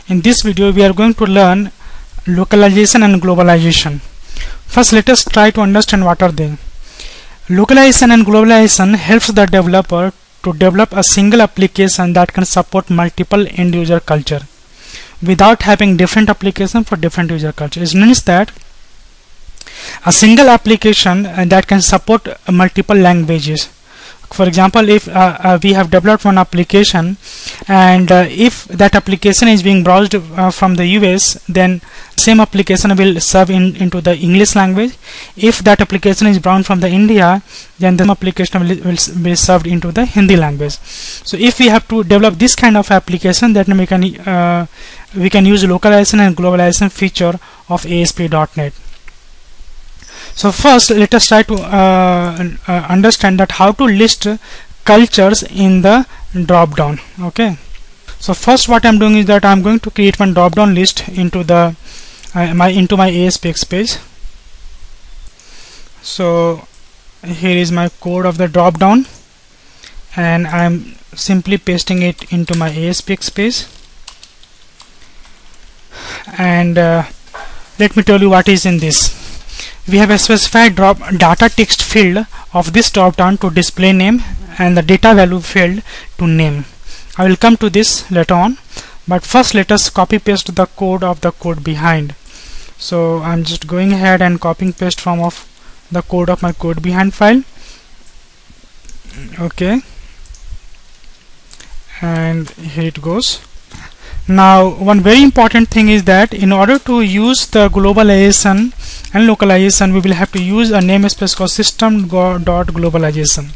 In this video we are going to learn localization and globalization. First, let us try to understand what are they. Localization and globalization helps the developer to develop a single application that can support multiple end user culture without having different application for different user culture. It means that a single application that can support multiple languages. For example, if we have developed one application and if that application is being browsed from the US, then same application will serve into the English language. If that application is browsed from the India, then the application will be served into the Hindi language. So if we have to develop this kind of application, then we can use localization and globalization feature of ASP.NET. So first, let us try to understand that how to list cultures in the drop-down. Okay. So first, what I'm doing is that I'm going to create one drop-down list into the my ASPX page. So here is my code of the drop-down, and I'm simply pasting it into my ASPX page. And let me tell you what is in this. We have a specified data text field of this drop-down to display name and the data value field to name. I will come to this later on, but first let us copy paste the code of the code behind. So I'm just going ahead and copying paste from of the code of my code behind file. Okay, and here it goes. Now one very important thing is that in order to use the globalization and localization, we will have to use a namespace called system.globalization,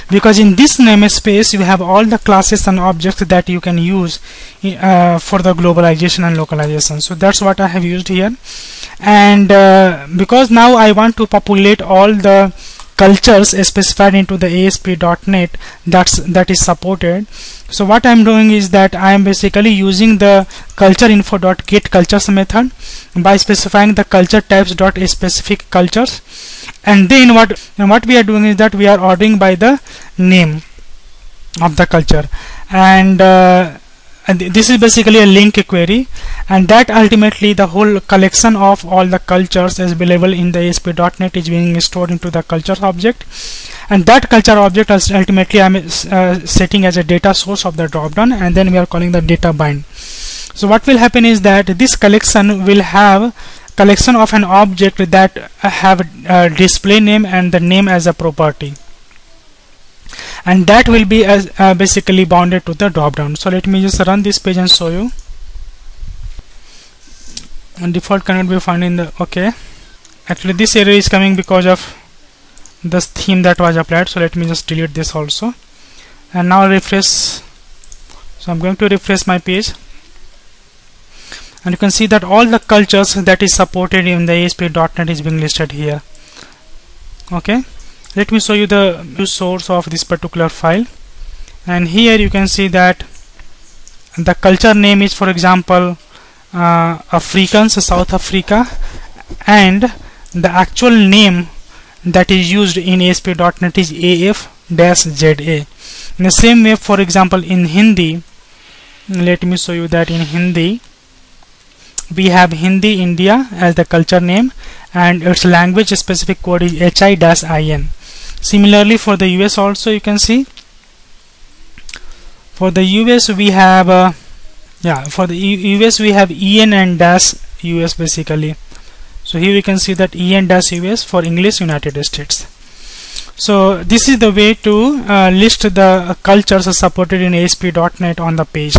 because in this namespace you have all the classes and objects that you can use for the globalization and localization. So that's what I have used here. And because now I want to populate all the cultures specified into the ASP.NET that is supported. So what I'm doing is that I am basically using the culture info.getCultures method by specifying the culture types.specific cultures, and then what we are doing is that we are ordering by the name of the culture, and this is basically a link query, and that ultimately the whole collection of all the cultures is available in the ASP.NET is being stored into the cultures object, and that culture object is ultimately I'm setting as a data source of the dropdown, and then we are calling the data bind. So what will happen is that this collection will have collection of an object that have display name and the name as a property, and that will be as basically bounded to the drop-down. So let me just run this page and show you. And default cannot be found in the actually this error is coming because of this theme that was applied. So let me just delete this also, and now refresh. So I'm going to refresh my page, and you can see that all the cultures that is supported in the ASP.NET is being listed here. Okay, let me show you the source of this particular file, and here you can see that the culture name is, for example, Africans, South Africa, and the actual name that is used in ASP.NET is AF-ZA. In the same way, for example, in Hindi, let me show you that in Hindi we have Hindi India as the culture name, and its language specific code is HI-IN. Similarly for the US also, you can see for the US we have for the US we have EN and -US basically. So here you can see that EN-US for English United States. So this is the way to list the cultures supported in ASP.NET on the page.